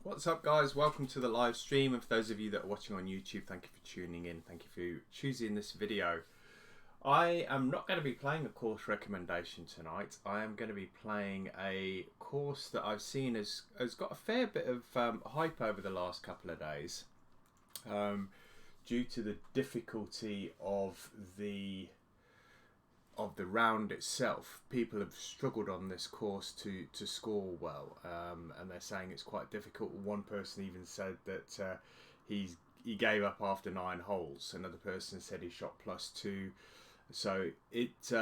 What's up, guys? Welcome to the live stream, and for those of you that are watching on YouTube, thank you for tuning in. Thank you for choosing this video. I am not going to be playing a course recommendation tonight. I am going to be playing a course that I've seen has got a fair bit of hype over the last couple of days due to the difficulty of the round itself. People have struggled on this course to score well, and they're saying it's quite difficult. One person even said that he gave up after 9 holes. Another person said he shot +2. So it's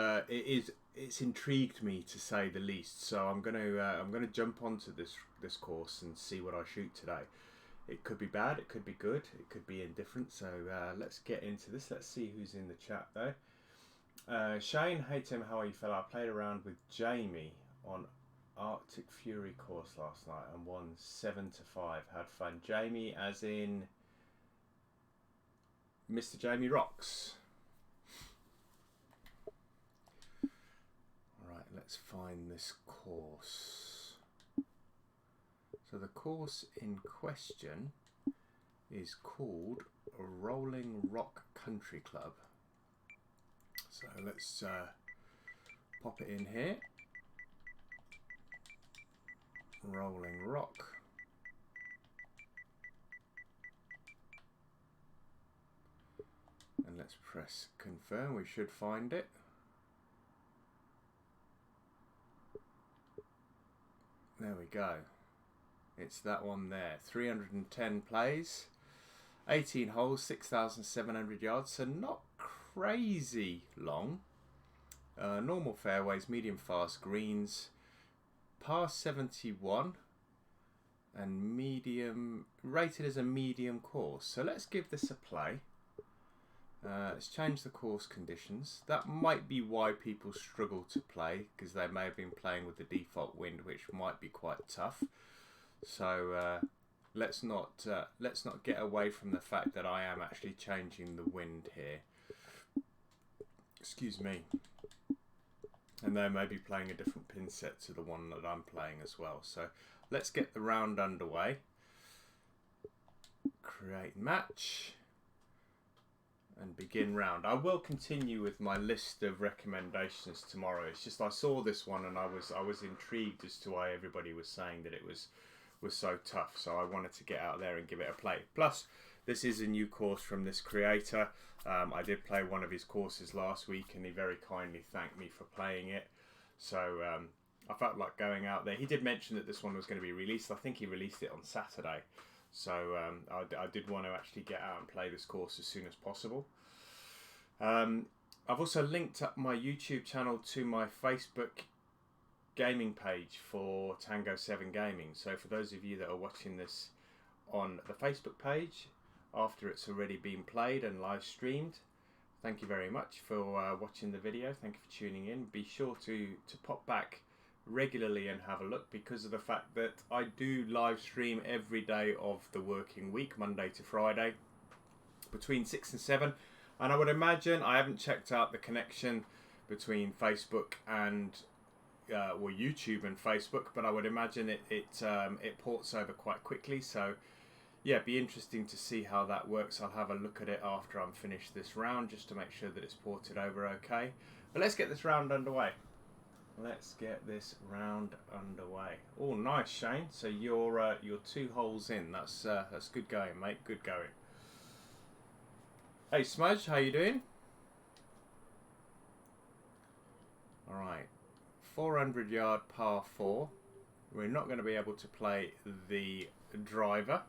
intrigued me, to say the least. So I'm gonna jump onto this course and see what I shoot today. It could be bad, it could be good, it could be indifferent. So let's get into this. Let's see who's in the chat though. Shane, hey Tim, how are you, fella? I played around with Jamie on Arctic Fury course last night and won 7-5. Had fun. Jamie, as in Mr. Jamie Rocks. Alright, let's find this course. So the course in question is called Rolling Rock Country Club. So let's pop it in here. Rolling Rock. And let's press confirm. We should find it. There we go. It's that one there. 310 plays. 18 holes, 6,700 yards. So not crazy long. Normal fairways, medium fast greens, par 71, and medium, rated as a medium course. So let's give this a play. Let's change the course conditions. That might be why people struggle to play, because they may have been playing with the default wind, which might be quite tough. So let's not get away from the fact that I am actually changing the wind here. Excuse me. And they may be playing a different pin set to the one that I'm playing as well. So let's get the round underway. Create match. And begin round. I will continue with my list of recommendations tomorrow. It's just I saw this one and I was intrigued as to why everybody was saying that it was so tough. So I wanted to get out there and give it a play. Plus, this is a new course from this creator. I did play one of his courses last week and he very kindly thanked me for playing it. So I felt like going out there. He did mention that this one was going to be released. I think he released it on Saturday. So I did want to actually get out and play this course as soon as possible. I've also linked up my YouTube channel to my Facebook gaming page for Tango 7 Gaming. So for those of you that are watching this on the Facebook page, after it's already been played and live streamed, thank you very much for watching the video. Thank you for tuning in. Be sure to pop back regularly and have a look, because of the fact that I do live stream every day of the working week, Monday to Friday, between 6 and 7. And I would imagine, I haven't checked out the connection between Facebook and or YouTube and Facebook, but I would imagine it ports over quite quickly. So yeah, be interesting to see how that works. I'll have a look at it after I'm finished this round, just to make sure that it's ported over okay. But let's get this round underway. Let's get this round underway. Oh, nice, Shane. So you're 2 holes in. That's good going, mate. Good going. Hey, Smudge, how you doing? All right, 400-yard par 4. We're not going to be able to play the driver.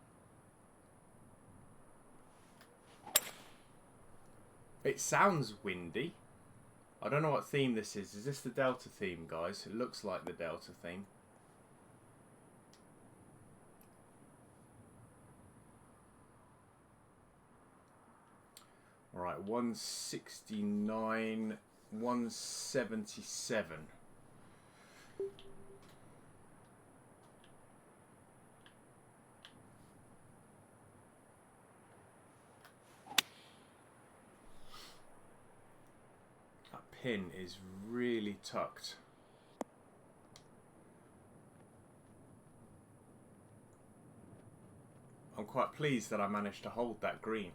It sounds windy. I don't know what theme this is. Is this the Delta theme, guys? It looks like the Delta theme. All right, 169, 177. Pin is really tucked. quite pleased that I managed to hold that green.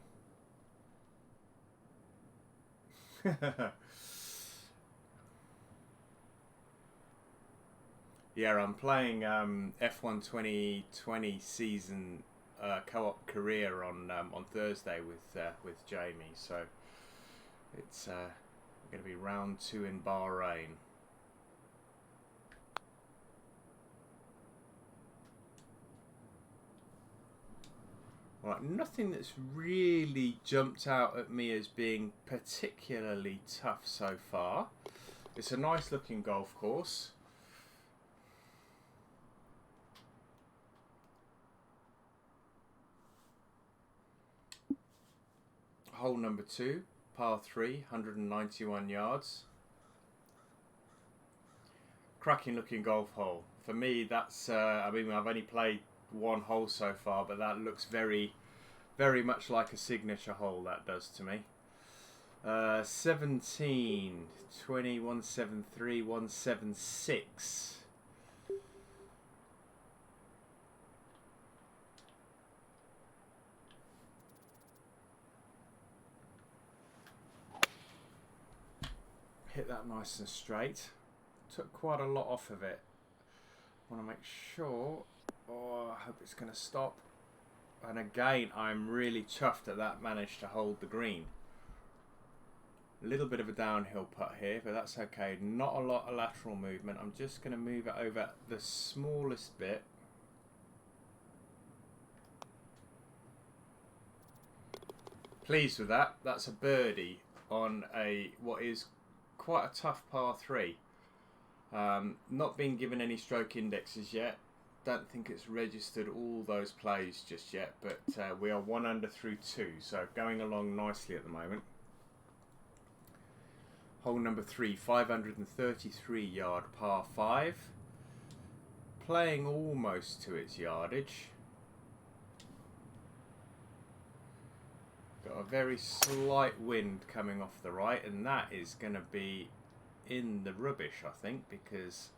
Yeah, I'm playing F1 2020 season co-op career on Thursday with Jamie, so it's going to be round 2 in Bahrain. Right, nothing that's really jumped out at me as being particularly tough so far. It's a nice looking golf course. Hole number 2, par 3, 191 yards. Cracking looking golf hole. For me, that's, I mean, I've only played one hole so far, but that looks very, very much like a signature hole, that does to me. 17, 20, 173, 176. Hit that nice and straight. Took quite a lot off of it. Want to make sure. Oh, I hope it's going to stop. And again, I'm really chuffed that managed to hold the green. A little bit of a downhill putt here, but that's okay. Not a lot of lateral movement. I'm just going to move it over the smallest bit. Pleased with that. That's a birdie on what is quite a tough par 3. Not been given any stroke indexes yet. Don't think it's registered all those plays just yet, but we are 1 under through 2, so going along nicely at the moment. Hole number 3, 533 yard par 5. Playing almost to its yardage. Got a very slight wind coming off the right, and that is going to be in the rubbish, I think, because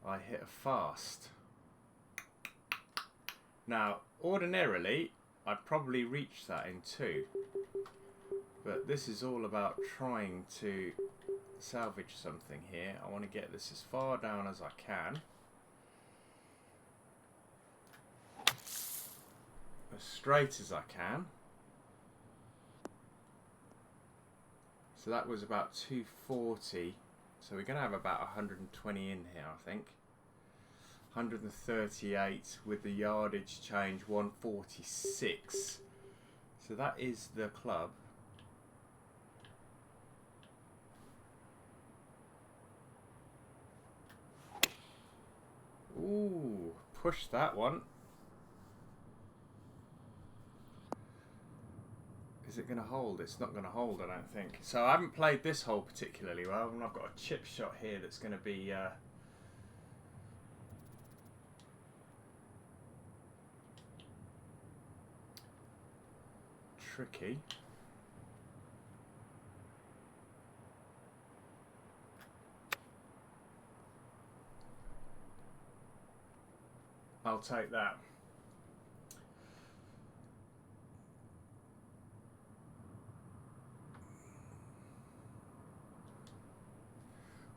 I hit a fast. Now, ordinarily, I'd probably reach that in 2. But this is all about trying to salvage something here. I want to get this as far down as I can. As straight as I can. So that was about 240. So we're going to have about 120 in here, I think. 138 with the yardage change, 146. So that is the club. Ooh, push that one. Is it going to hold? It's not going to hold, I don't think. So I haven't played this hole particularly well, and I've got a chip shot here that's going to be tricky. I'll take that.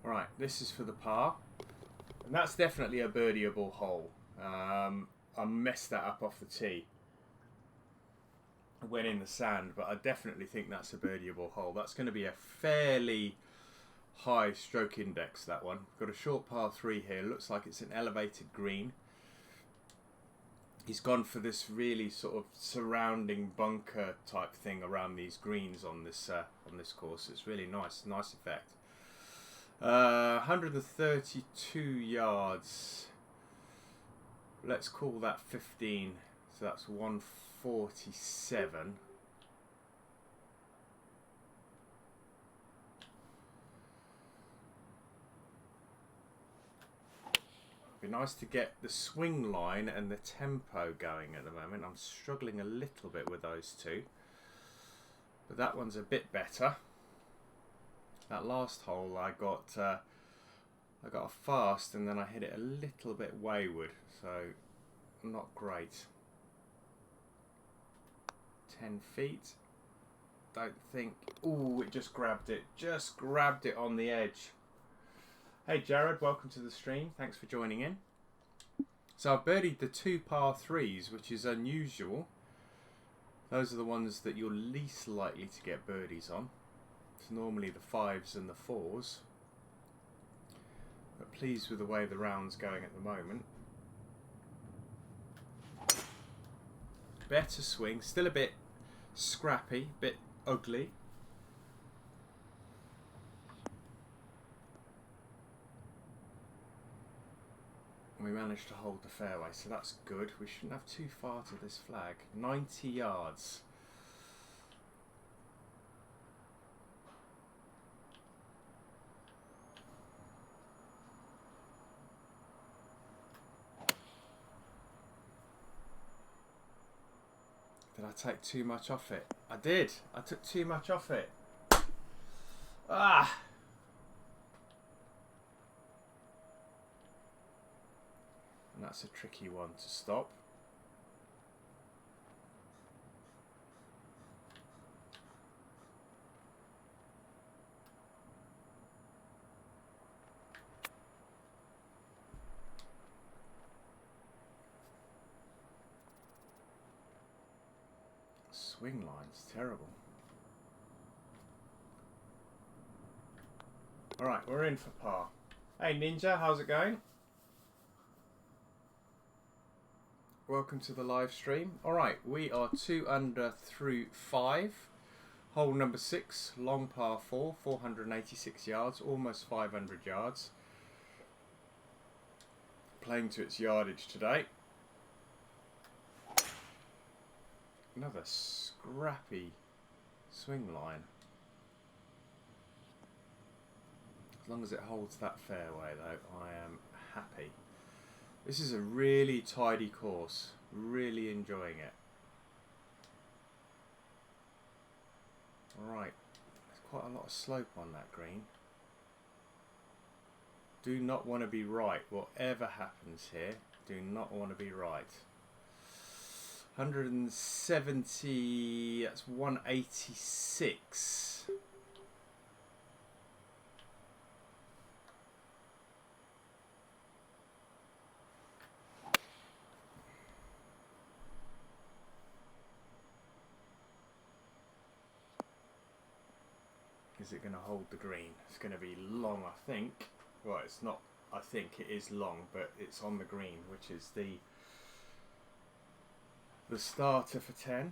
Right, this is for the par. And that's definitely a birdieable hole. I messed that up off the tee. I went in the sand, but I definitely think that's a birdieable hole. That's going to be a fairly high stroke index, that one. Got a short par 3 here. Looks like it's an elevated green. He's gone for this really sort of surrounding bunker type thing around these greens on this course. It's really nice effect. 132 yards. Let's call that 15. So that's 147. Be nice to get the swing line and the tempo going at the moment. I'm struggling a little bit with those two, but that one's a bit better. That last hole I got a fast and then I hit it a little bit wayward, so not great. 10 feet. Don't think... Ooh, it just grabbed it. Just grabbed it on the edge. Hey Jared, welcome to the stream. Thanks for joining in. So I've birdied the 2 par 3s, which is unusual. Those are the ones that you're least likely to get birdies on. It's normally the 5s and the 4s. But pleased with the way the round's going at the moment. Better swing, still a bit scrappy, bit ugly. We managed to hold the fairway, so that's good. We shouldn't have too far to this flag. 90 yards. Did I take too much off it? I did. I took too much off it. Ah! And that's a tricky one to stop. Swing line's terrible. Alright, we're in for par. Hey Ninja, how's it going? Welcome to the live stream. Alright, we are 2 under through 5. Hole number 6, long par 4, 486 yards, almost 500 yards. Playing to its yardage today. Another scrappy swing line. As long as it holds that fairway though, I am happy. This is a really tidy course. Really enjoying it. Alright, there's quite a lot of slope on that green. Do not want to be right. Whatever happens here, do not want to be right. 170, that's 186. Is it going to hold the green? It's going to be long, I think. Well, it's not, I think it is long, but it's on the green, which is the starter for 10.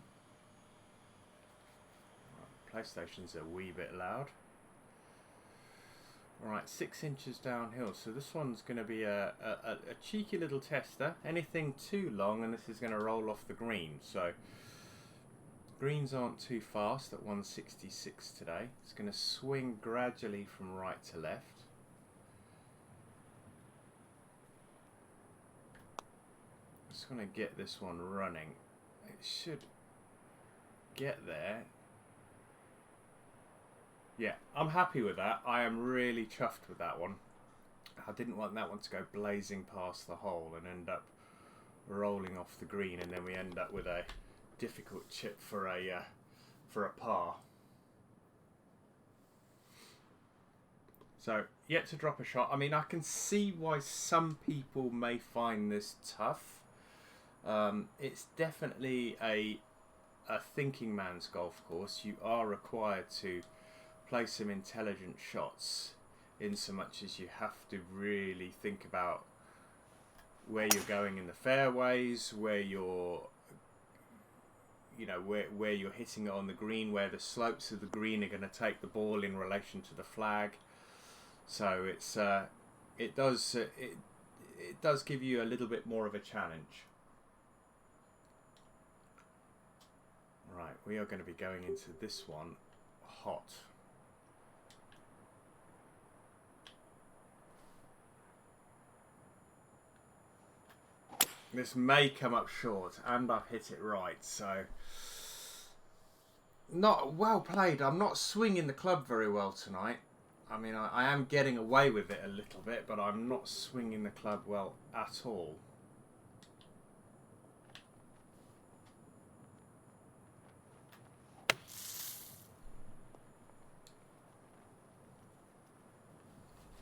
Right, PlayStation's a wee bit loud. Alright, 6 inches downhill, so this one's going to be a cheeky little tester. Anything too long and this is going to roll off the green, so greens aren't too fast at 166 today. It's going to swing gradually from right to left. Just going to get this one running. It should get there. Yeah, I'm happy with that. I am really chuffed with that one. I didn't want that one to go blazing past the hole and end up rolling off the green, and then we end up with a difficult chip for a par. So yet to drop a shot. I mean, I can see why some people may find this tough. It's definitely a thinking man's golf course. You are required to play some intelligent shots, in so much as you have to really think about where you're going in the fairways, where you're, you know, where you're hitting it on the green, where the slopes of the green are going to take the ball in relation to the flag. So it's it does give you a little bit more of a challenge. Right, we are going to be going into this one hot. This may come up short, and I've hit it right, so not well played. I'm not swinging the club very well tonight. I mean, I am getting away with it a little bit, but I'm not swinging the club well at all.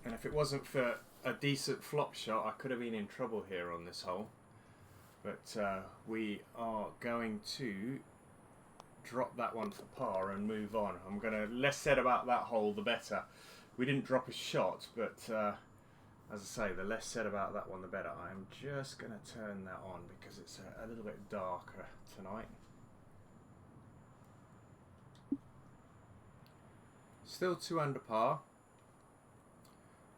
And if it wasn't for a decent flop shot, I could have been in trouble here on this hole. But we are going to drop that one for par and move on. I'm going to, less said about that hole, the better. We didn't drop a shot, but as I say, the less said about that one, the better. I'm just going to turn that on because it's a little bit darker tonight. Still 2 under par.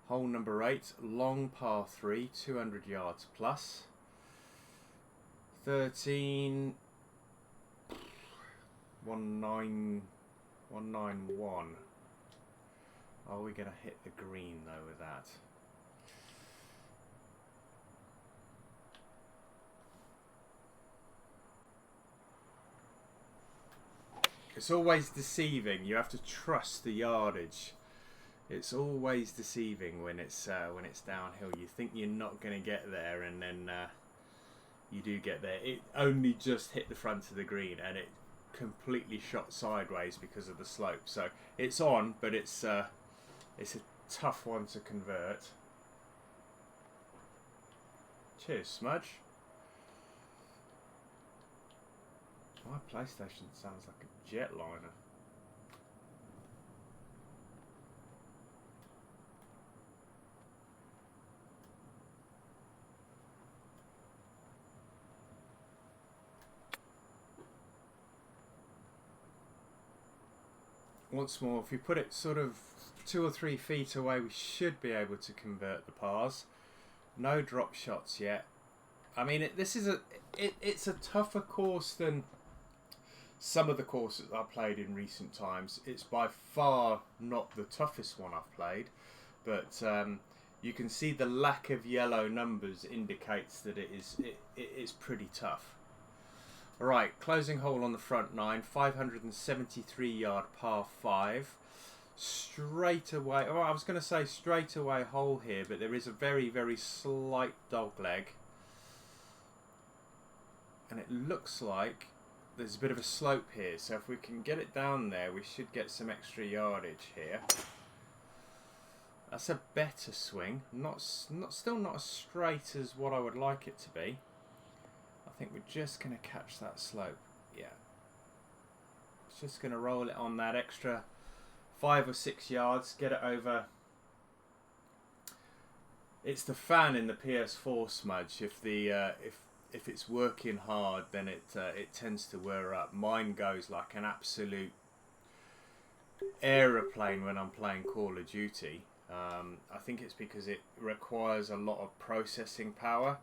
Hole number 8, long par 3, 200 yards plus. 13, 191. Are we going to hit the green though with that? It's always deceiving. You have to trust the yardage. It's always deceiving when it's downhill. You think you're not going to get there, and then you do get there. It only just hit the front of the green, and it completely shot sideways because of the slope. So it's on, but it's a tough one to convert. Cheers, Smudge. My PlayStation sounds like a jetliner. Once more, if we put it sort of 2 or 3 feet away, we should be able to convert the pars. No drop shots yet. I mean, it's a tougher course than some of the courses I've played in recent times. It's by far not the toughest one I've played, but you can see the lack of yellow numbers indicates that it is pretty tough. Alright, closing hole on the front 9, 573 yard par 5. Straight away, oh, I was going to say straight away hole here, but there is a very, very slight dog leg. And it looks like there's a bit of a slope here, so if we can get it down there, we should get some extra yardage here. That's a better swing, still not as straight as what I would like it to be. I think we're just going to catch that slope. Yeah. It's just going to roll it on that extra 5 or 6 yards, get it over. It's the fan in the PS4, Smudge. If it's working hard, then it tends to wear up. Mine goes like an absolute aeroplane when I'm playing Call of Duty. I think it's because it requires a lot of processing power.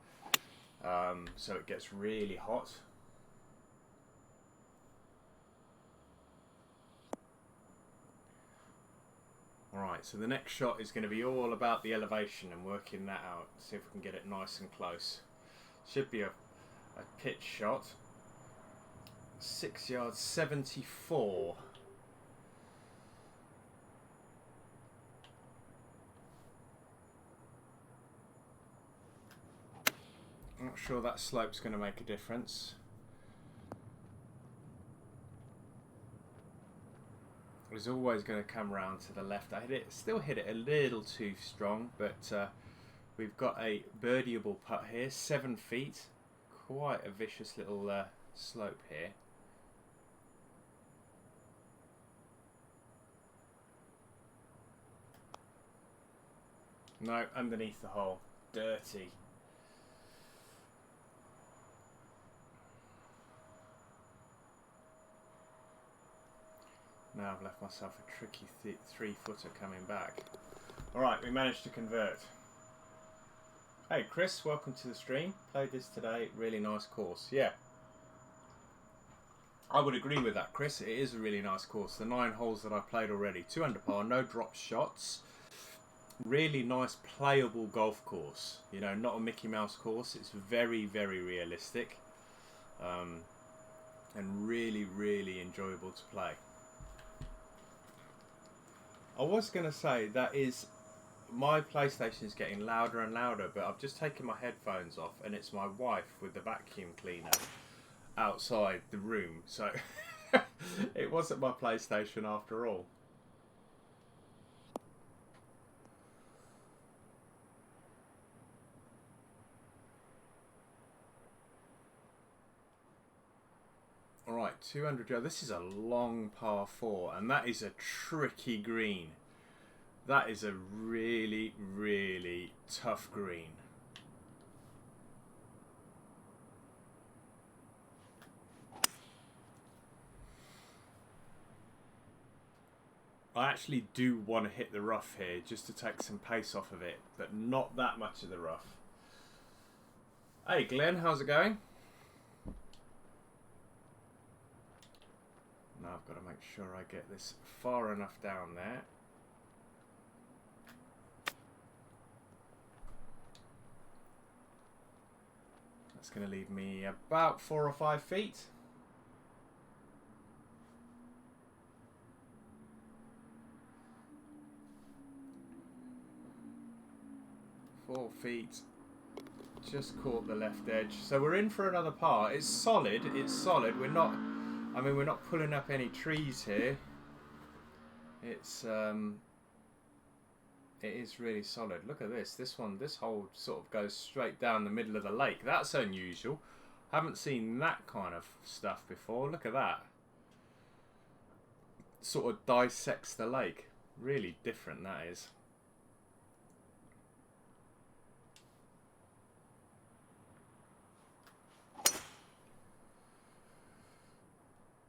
So it gets really hot. Alright, so the next shot is going to be all about the elevation and working that out. See if we can get it nice and close. Should be a pitch shot. 6 yards, 74. I'm not sure that slope's going to make a difference. It's always going to come round to the left. I still hit it a little too strong, but we've got a birdieable putt here, 7 feet. Quite a vicious little slope here. No, underneath the hole. Dirty. Now I've left myself a tricky 3-footer coming back. Alright, we managed to convert. Hey Chris, welcome to the stream. Played this today, really nice course. Yeah. I would agree with that, Chris. It is a really nice course. The 9 holes that I've played already, 2 under par, no drop shots. Really nice playable golf course. You know, not a Mickey Mouse course. It's very, very realistic. And really, really enjoyable to play. I was going to say that is, my PlayStation is getting louder and louder, but I've just taken my headphones off and it's my wife with the vacuum cleaner outside the room. So it wasn't my PlayStation after all. Alright, 200 yards. This is a long par 4, and that is a tricky green. That is a really, really tough green. I actually do want to hit the rough here just to take some pace off of it, but not that much of the rough. Hey Glenn, how's it going? Now I've got to make sure I get this far enough down there. That's going to leave me about 4 or 5 feet. 4 feet. Just caught the left edge. So we're in for another par. It's solid. It's solid. We're not, I mean, we're not pulling up any trees here. It's it is really solid. Look at this. This hole sort of goes straight down the middle of the lake. That's unusual. Haven't seen that kind of stuff before. Look at that. Sort of dissects the lake. Really different, that is.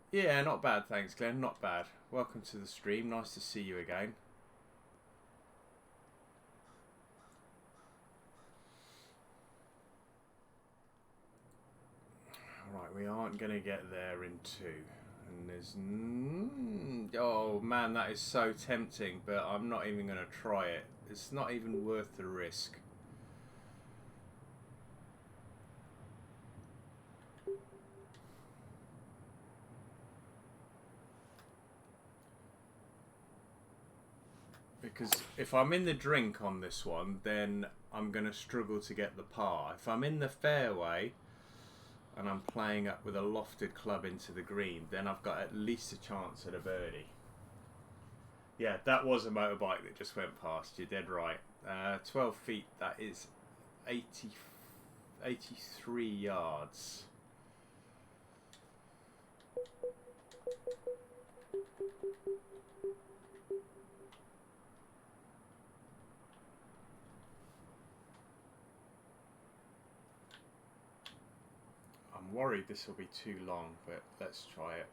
Yeah, not bad, thanks Glenn, not bad. Welcome to the stream, nice to see you again. Right, we aren't going to get there in 2. And there's... oh man, that is so tempting, but I'm not even going to try it. It's not even worth the risk. Because if I'm in the drink on this one, then I'm going to struggle to get the par. If I'm in the fairway and I'm playing up with a lofted club into the green, then I've got at least a chance at a birdie. Yeah, that was a motorbike that just went past. You're dead right. 12 feet, that is 83 yards. I'm worried this will be too long, but let's try it.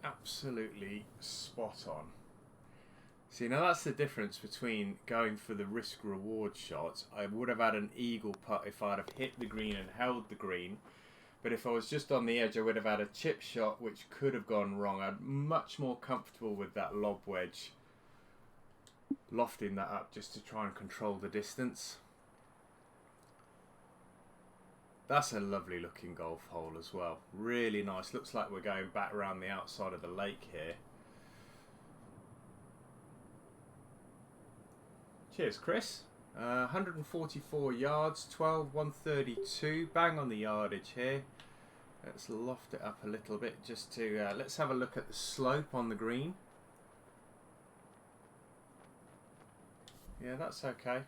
Absolutely spot on. See, now that's the difference between going for the risk-reward shot. I would have had an eagle putt if I'd have hit the green and held the green. But if I was just on the edge, I would have had a chip shot, which could have gone wrong. I'm much more comfortable with that lob wedge, lofting that up just to try and control the distance. That's a lovely looking golf hole as well. Really nice. Looks like we're going back around the outside of the lake here. Cheers, Chris. 144 yards, 12, 132. Bang on the yardage here. Let's loft it up a little bit just to... let's have a look at the slope on the green. Yeah, that's okay.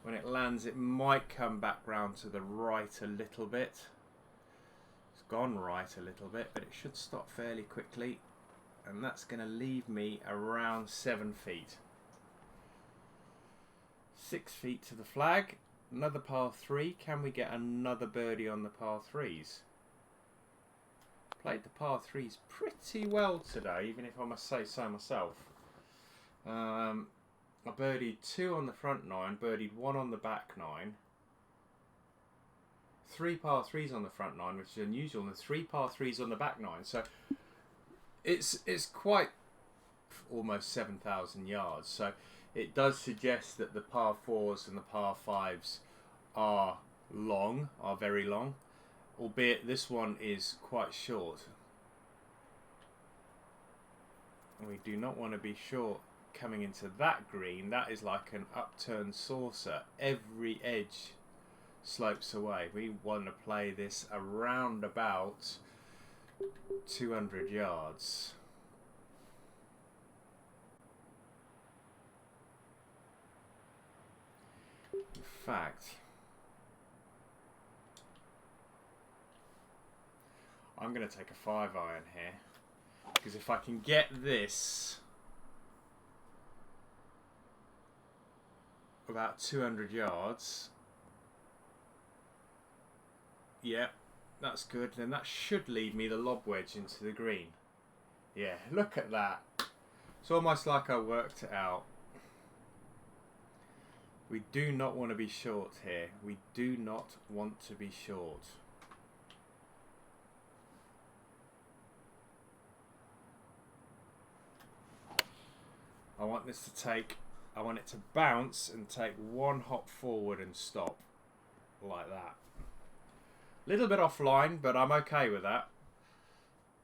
When it lands, it might come back round to the right a little bit. It's gone right a little bit, but it should stop fairly quickly. And that's going to leave me around 7 feet. 6 feet to the flag. Another par 3. Can we get another birdie on the par 3s? Played the par 3s pretty well today, even if I must say so myself. I birdied 2 on the front 9, birdied 1 on the back 9. 3 par 3s on the front 9, which is unusual, and 3 par 3s on the back 9. So it's quite almost 7,000 yards. So it does suggest that the par 4s and the par 5s are long, are very long, albeit this one is quite short. And we do not want to be short coming into that green. That is like an upturned saucer. Every edge slopes away. We want to play this around about 200 yards. In fact, I'm going to take a 5-iron here, because if I can get this about 200 yards, yeah, that's good. Then that should lead me the lob wedge into the green. Yeah, look at that. It's almost like I worked it out. We do not want to be short here. We do not want to be short. I want this to take, I want it to bounce and take one hop forward and stop. Like that. A little bit offline, but I'm okay with that.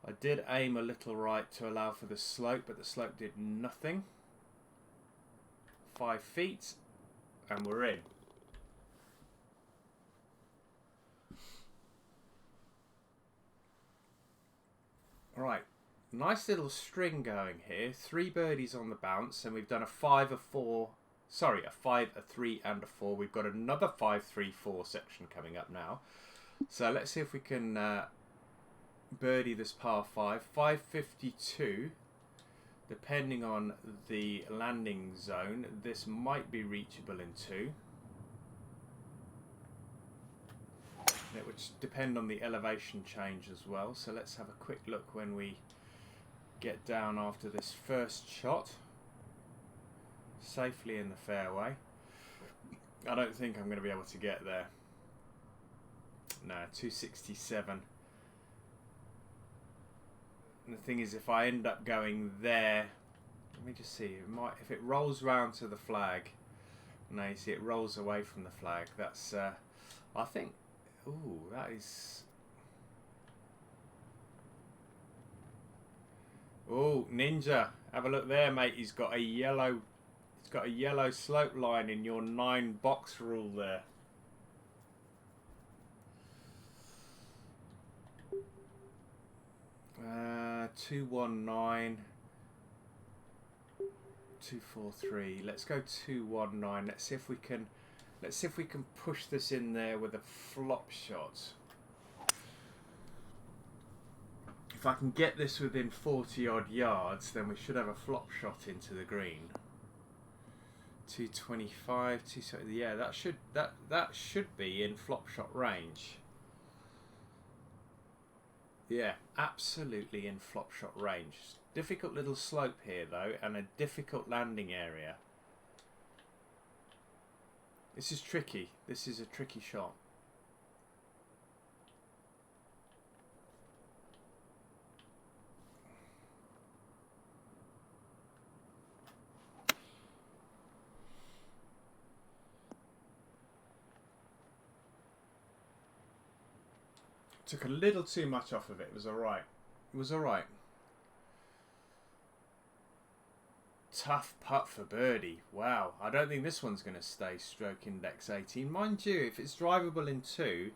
I did aim a little right to allow for the slope, but the slope did nothing. 5 feet, and we're in. Right, nice little string going here. 3 birdies on the bounce, and we've done a 5, a 4. Sorry, a 5, a 3, and a 4. We've got another 5, 3, 4 section coming up now. So let's see if we can birdie this par 5. 552. Depending on the landing zone, this might be reachable in 2. It would depend on the elevation change as well. So let's have a quick look when we get down after this first shot. Safely in the fairway. I don't think I'm going to be able to get there. No, 267. And the thing is, if I end up going there, let me just see. It might, if it rolls round to the flag. No, you see, it rolls away from the flag. That's, I think. Ooh, that is. Oh, Ninja, have a look there, mate. He's got a yellow. He's got a yellow slope line in your 9 box rule there. Uh, 219, 243. Let's go 219. Let's see if we can. Let's see if we can push this in there with a flop shot. If I can get this within 40 odd yards, then we should have a flop shot into the green. 225, 270. Yeah, that should be in flop shot range. Yeah, absolutely in flop shot range. Difficult little slope here though, and a difficult landing area. This is tricky. This is a tricky shot. Took a little too much off of it. It was alright. It was alright. Tough putt for birdie. Wow. I don't think this one's going to stay stroke index 18. Mind you, if it's drivable in 2...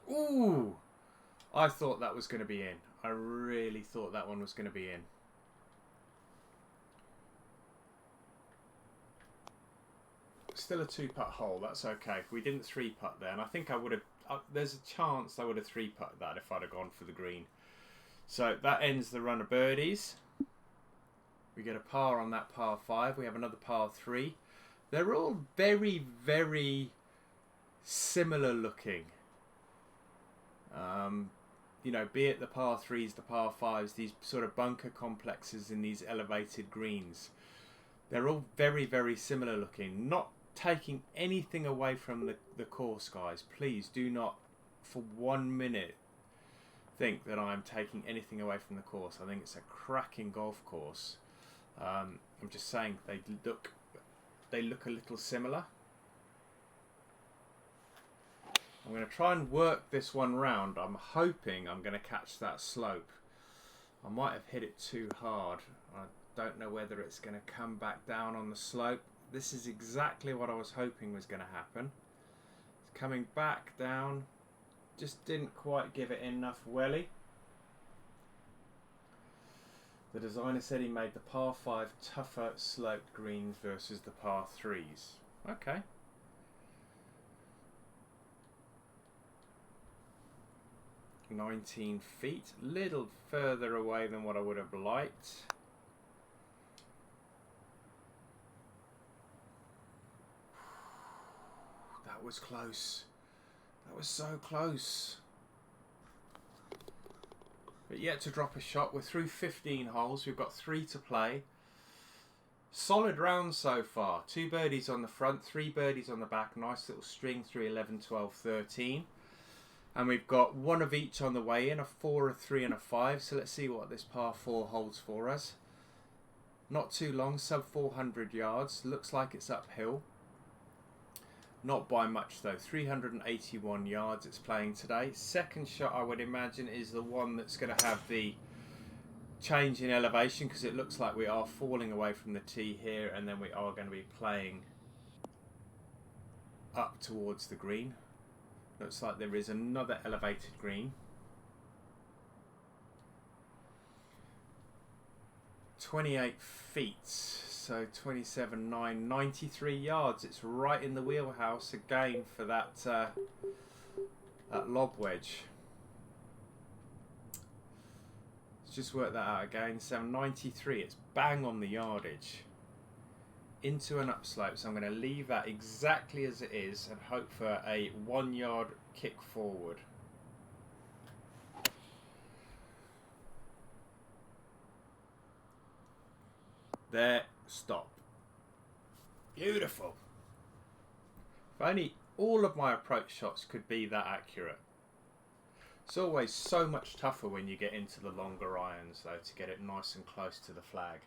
Ooh! I thought that was going to be in. I really thought that one was going to be in. Still a 2-putt hole. That's okay. We didn't 3-putt there, and I think I would have... there's a chance I would have 3-putted that if I'd have gone for the green. So that ends the run of birdies. We get a par on that par 5. We have another par 3. They're all very, very similar looking. You know, be it the par 3s, the par 5s, these sort of bunker complexes in these elevated greens. They're all very, very similar looking. Not taking anything away from the course, guys. Please do not for 1 minute think that I'm taking anything away from the course. I think it's a cracking golf course. I'm just saying they look a little similar. I'm going to try and work this one round. I'm hoping I'm going to catch that slope. I might have hit it too hard. I don't know whether it's going to come back down on the slope. This is exactly what I was hoping was going to happen. It's coming back down. Just didn't quite give it enough welly. The designer said he made the par 5 tougher sloped greens versus the par 3s. Okay. "19 feet, little further away than what I would have liked. That was close. That was so close. But yet to drop a shot. We're through 15 holes. We've got 3 to play. Solid round so far. 2 birdies on the front, 3 birdies on the back. Nice little string through 11, 12, 13. And we've got 1 of each on the way in, a 4, a 3 and a 5. So let's see what this par 4 holds for us. Not too long, sub 400 yards. Looks like it's uphill. Not by much though, 381 yards it's playing today. Second shot I would imagine is the one that's going to have the change in elevation, because it looks like we are falling away from the tee here and then we are going to be playing up towards the green. Looks like there is another elevated green. 28 feet. So 27.9, 93 yards. It's right in the wheelhouse again for that that lob wedge. Let's just work that out again. 793. It's bang on the yardage. Into an upslope. So I'm going to leave that exactly as it is and hope for a 1 yard kick forward. There. Stop. Beautiful. If only all of my approach shots could be that accurate. It's always so much tougher when you get into the longer irons though, to get it nice and close to the flag.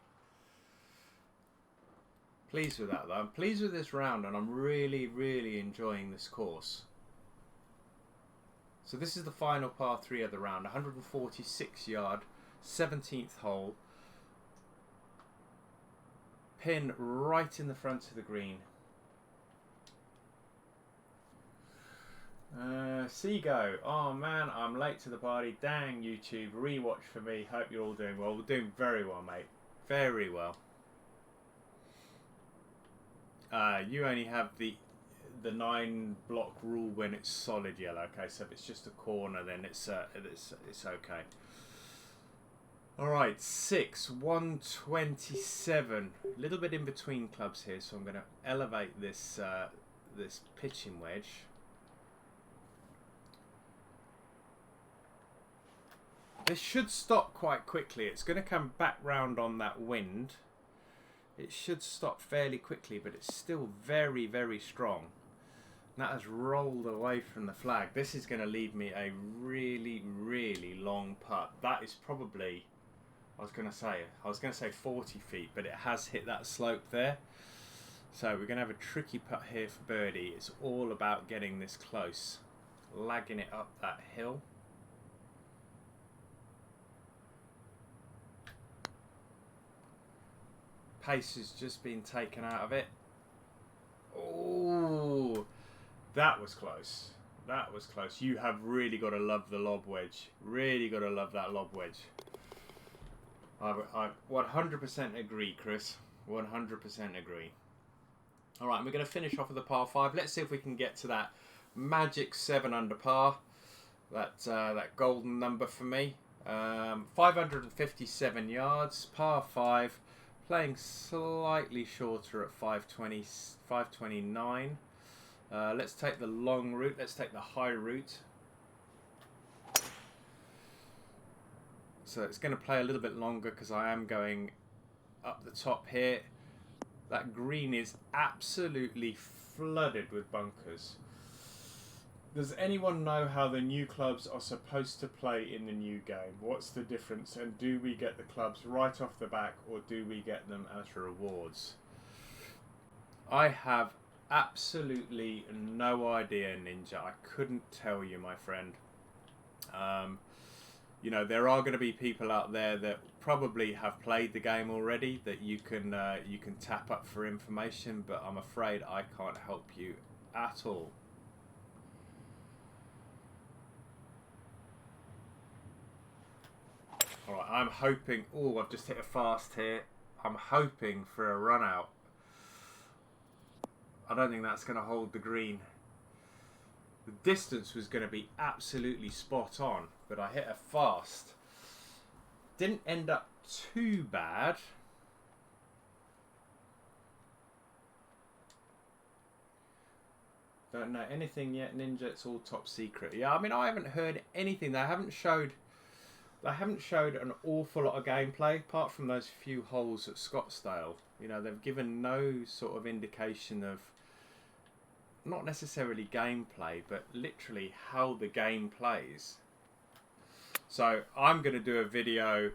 Pleased with that though. I'm pleased with this round and I'm really enjoying this course. So this is the final par 3 of the round. 146 yard, 17th hole. Pin right in the front of the green. Seago. Oh man, I'm late to the party. Dang, YouTube. Rewatch for me. Hope you're all doing well. We're doing very well, mate. Very well. You only have the 9 block rule when it's solid yellow. Okay, so if it's just a corner, then it's okay. Alright, 6, 127. A little bit in between clubs here, so I'm going to elevate this this pitching wedge. This should stop quite quickly. It's going to come back round on that wind. It should stop fairly quickly, but it's still very strong. And that has rolled away from the flag. This is going to leave me a really long putt. That is probably... I was going to say 40 feet, but it has hit that slope there. So we're going to have a tricky putt here for birdie. It's all about getting this close, lagging it up that hill. Pace has just been taken out of it. Oh, that was close. That was close. You have really got to love the lob wedge. Really got to love that lob wedge. I 100% agree, Chris. 100% agree. All right, we're going to finish off with the par 5. Let's see if we can get to that magic 7 under par. That golden number for me. 557 yards, par 5. Playing slightly shorter at 520, 529. Let's take the long route. Let's take the high route. So it's going to play a little bit longer because I am going up the top here. That green is absolutely flooded with bunkers. Does anyone know how the new clubs are supposed to play in the new game? What's the difference? And do we get the clubs right off the back or do we get them as rewards? I have absolutely no idea, Ninja. I couldn't tell you, my friend. You know, there are going to be people out there that probably have played the game already that you can tap up for information, but I'm afraid I can't help you at all. All right, I'm hoping. Oh, I've just hit a fast here. I'm hoping for a run out. I don't think that's going to hold the green. The distance was going to be absolutely spot on, but I hit a fast. Didn't end up too bad. Don't know anything yet, Ninja. It's all top secret. Yeah, I mean, I haven't heard anything. They haven't showed an awful lot of gameplay apart from those few holes at Scottsdale. You know, they've given no sort of indication of not necessarily gameplay, but literally how the game plays. So I'm going to do a video,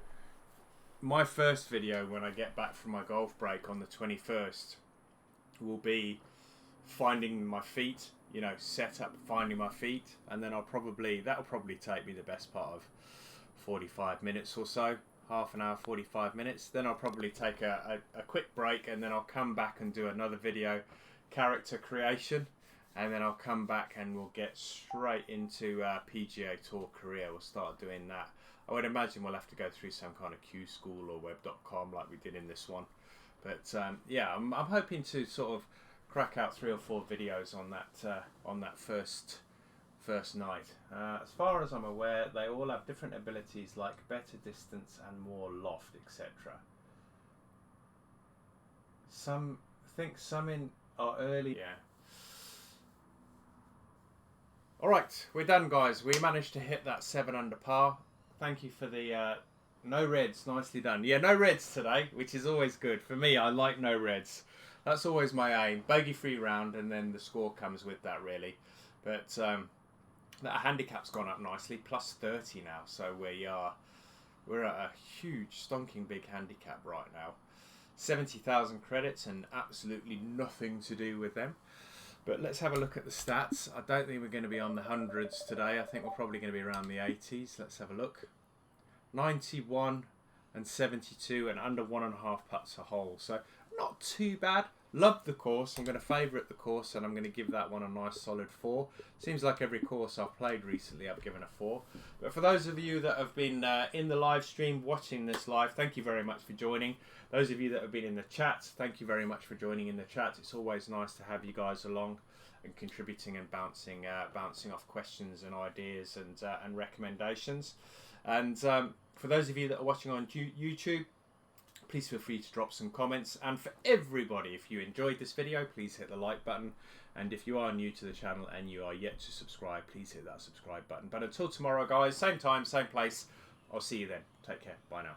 my first video when I get back from my golf break on the 21st will be finding my feet, you know, set up finding my feet, and then that'll probably take me the best part of 45 minutes or so, half an hour, 45 minutes. Then I'll probably take a quick break, and then I'll come back and do another video, character creation, and then I'll come back and we'll get straight into PGA Tour career. We'll start doing that. I would imagine we'll have to go through some kind of Q school or web.com like we did in this one. But yeah, I'm hoping to sort of crack out 3 or 4 videos on that first night. As far as I'm aware, they all have different abilities like better distance and more loft, etc. I think some in are early. Yeah. Alright, we're done, guys. We managed to hit that 7 under par. Thank you for the no reds. Nicely done. Yeah, no reds today, which is always good. For me, I like no reds. That's always my aim. Bogey-free round, and then the score comes with that, really. But that handicap's gone up nicely, plus 30 now. So we're at a huge, stonking big handicap right now. 70,000 credits and absolutely nothing to do with them. But let's have a look at the stats. I don't think we're going to be on the hundreds today. I think we're probably going to be around the 80s. Let's have a look. 91 and 72 and under 1.5 putts a hole. So not too bad. Love the course. I'm going to favourite the course, and I'm going to give that one a nice solid 4. Seems like every course I've played recently I've given a 4. But for those of you that have been in the live stream watching this live, thank you very much for joining. Those of you that have been in the chat, thank you very much for joining in the chat. It's always nice to have you guys along and contributing and bouncing off questions and ideas and recommendations. And for those of you that are watching on YouTube, please feel free to drop some comments. And for everybody, if you enjoyed this video, please hit the like button. And if you are new to the channel and you are yet to subscribe, please hit that subscribe button. But until tomorrow, guys, same time, same place. I'll see you then. Take care. Bye now.